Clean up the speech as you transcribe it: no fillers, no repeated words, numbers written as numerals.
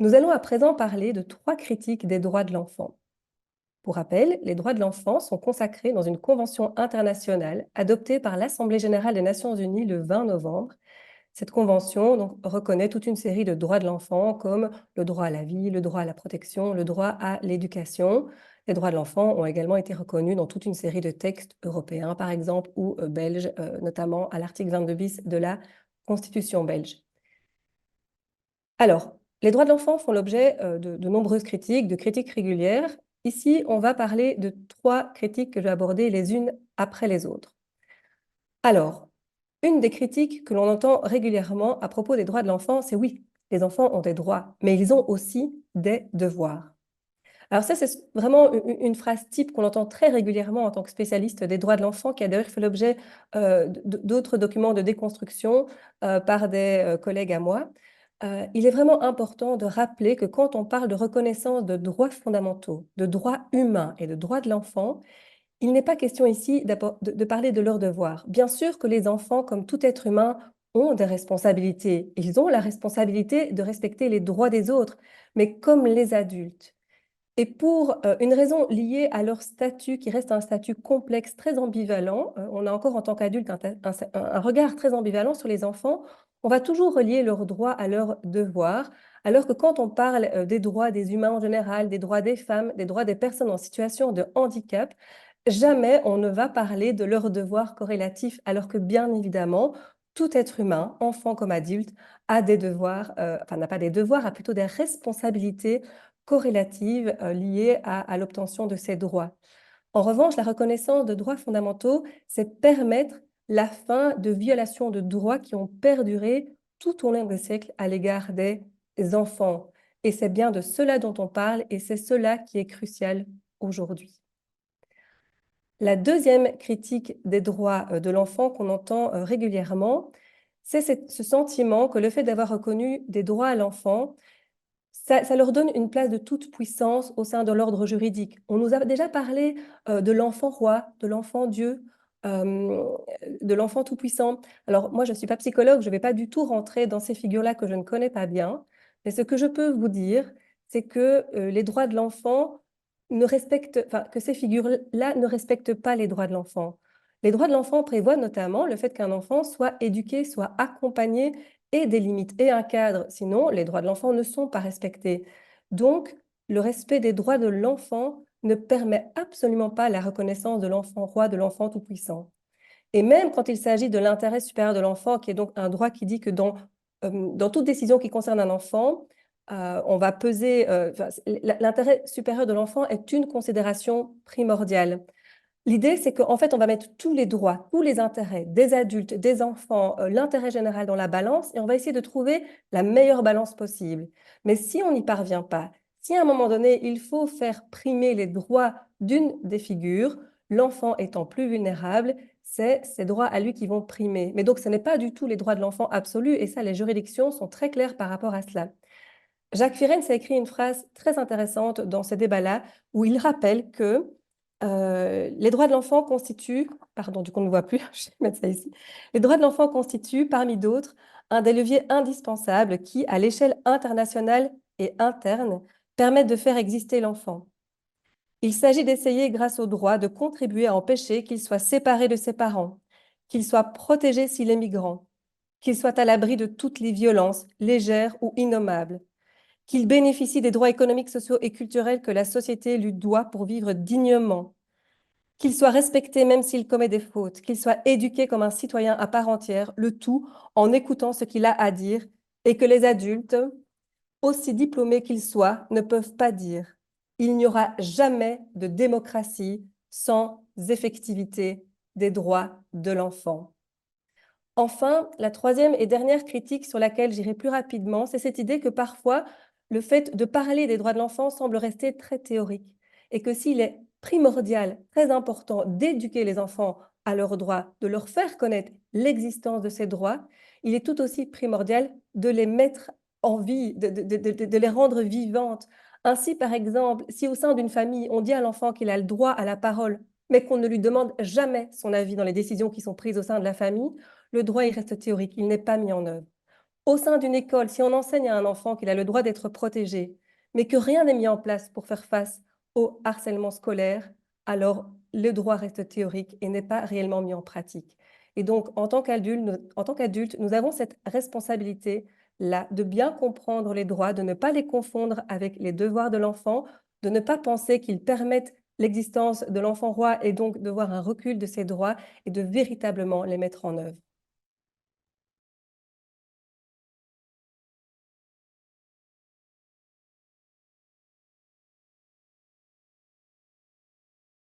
Nous allons à présent parler de trois critiques des droits de l'enfant. Pour rappel, les droits de l'enfant sont consacrés dans une convention internationale adoptée par l'Assemblée générale des Nations unies le 20 novembre. Cette convention donc, reconnaît toute une série de droits de l'enfant comme le droit à la vie, le droit à la protection, le droit à l'éducation. Les droits de l'enfant ont également été reconnus dans toute une série de textes européens, par exemple, ou belges, notamment à l'article 22 bis de la Constitution belge. Alors, les droits de l'enfant font l'objet de nombreuses critiques, de critiques régulières. Ici, on va parler de trois critiques que je vais aborder les unes après les autres. Alors, une des critiques que l'on entend régulièrement à propos des droits de l'enfant, c'est oui, les enfants ont des droits, mais ils ont aussi des devoirs. Alors ça, c'est vraiment une phrase type qu'on entend très régulièrement en tant que spécialiste des droits de l'enfant, qui a d'ailleurs fait l'objet d'autres documents de déconstruction par des collègues à moi. Il est vraiment important de rappeler que quand on parle de reconnaissance de droits fondamentaux, de droits humains et de droits de l'enfant, il n'est pas question ici de parler de leurs devoirs. Bien sûr que les enfants, comme tout être humain, ont des responsabilités. Ils ont la responsabilité de respecter les droits des autres, mais comme les adultes. Et pour une raison liée à leur statut, qui reste un statut complexe, très ambivalent, on a encore en tant qu'adulte un regard très ambivalent sur les enfants, on va toujours relier leurs droits à leurs devoirs, alors que quand on parle des droits des humains en général, des droits des femmes, des droits des personnes en situation de handicap, jamais on ne va parler de leurs devoirs corrélatifs, alors que bien évidemment, tout être humain, enfant comme adulte, a des devoirs, enfin n'a pas des devoirs, a plutôt des responsabilités corrélatives liées à l'obtention de ces droits. En revanche, la reconnaissance de droits fondamentaux, c'est permettre la fin de violations de droits qui ont perduré tout au long des siècles à l'égard des enfants. Et c'est bien de cela dont on parle et c'est cela qui est crucial aujourd'hui. La deuxième critique des droits de l'enfant qu'on entend régulièrement, c'est ce sentiment que le fait d'avoir reconnu des droits à l'enfant, ça leur donne une place de toute puissance au sein de l'ordre juridique. On nous a déjà parlé de l'enfant roi, de l'enfant Dieu, euh, de l'enfant tout-puissant. Alors moi, je ne suis pas psychologue, je ne vais pas du tout rentrer dans ces figures-là que je ne connais pas bien, mais ce que je peux vous dire, c'est que les droits de l'enfant ne respectent, enfin, que ces figures-là ne respectent pas les droits de l'enfant. Les droits de l'enfant prévoient notamment le fait qu'un enfant soit éduqué, soit accompagné et des limites et un cadre. Sinon, les droits de l'enfant ne sont pas respectés. Donc, le respect des droits de l'enfant ne permet absolument pas la reconnaissance de l'enfant roi, de l'enfant tout-puissant. Et même quand il s'agit de l'intérêt supérieur de l'enfant, qui est donc un droit qui dit que dans toute décision qui concerne un enfant, on va peser, l'intérêt supérieur de l'enfant est une considération primordiale. L'idée, c'est qu'en fait, on va mettre tous les droits, tous les intérêts des adultes, des enfants, l'intérêt général dans la balance et on va essayer de trouver la meilleure balance possible. Mais si on n'y parvient pas, si à un moment donné, il faut faire primer les droits d'une des figures, l'enfant étant plus vulnérable, c'est ses droits à lui qui vont primer. Mais donc, ce n'est pas du tout les droits de l'enfant absolus et ça, les juridictions sont très claires par rapport à cela. Jacques Firenze a écrit une phrase très intéressante dans ce débat-là où il rappelle que les droits de l'enfant constituent, pardon, du coup on ne voit plus, je vais mettre ça ici, les droits de l'enfant constituent, parmi d'autres, un des leviers indispensables qui, à l'échelle internationale et interne, permettent de faire exister l'enfant. Il s'agit d'essayer, grâce aux droits, de contribuer à empêcher qu'il soit séparé de ses parents, qu'il soit protégé s'il est migrant, qu'il soit à l'abri de toutes les violences, légères ou innommables, qu'il bénéficie des droits économiques, sociaux et culturels que la société lui doit pour vivre dignement, qu'il soit respecté même s'il commet des fautes, qu'il soit éduqué comme un citoyen à part entière, le tout en écoutant ce qu'il a à dire, et que les adultes, aussi diplômés qu'ils soient, ne peuvent pas dire. Il n'y aura jamais de démocratie sans effectivité des droits de l'enfant. Enfin, la troisième et dernière critique sur laquelle j'irai plus rapidement, c'est cette idée que parfois, le fait de parler des droits de l'enfant semble rester très théorique et que s'il est primordial, très important d'éduquer les enfants à leurs droits, de leur faire connaître l'existence de ces droits, il est tout aussi primordial de les mettre en vie, de les rendre vivantes. Ainsi, par exemple, si au sein d'une famille, on dit à l'enfant qu'il a le droit à la parole, mais qu'on ne lui demande jamais son avis dans les décisions qui sont prises au sein de la famille, le droit, il reste théorique, il n'est pas mis en œuvre. Au sein d'une école, si on enseigne à un enfant qu'il a le droit d'être protégé, mais que rien n'est mis en place pour faire face au harcèlement scolaire, alors le droit reste théorique et n'est pas réellement mis en pratique. Et donc, en tant qu'adulte, nous avons cette responsabilité-là de bien comprendre les droits, de ne pas les confondre avec les devoirs de l'enfant, de ne pas penser qu'ils permettent l'existence de l'enfant roi et donc de voir un recul de ses droits et de véritablement les mettre en œuvre.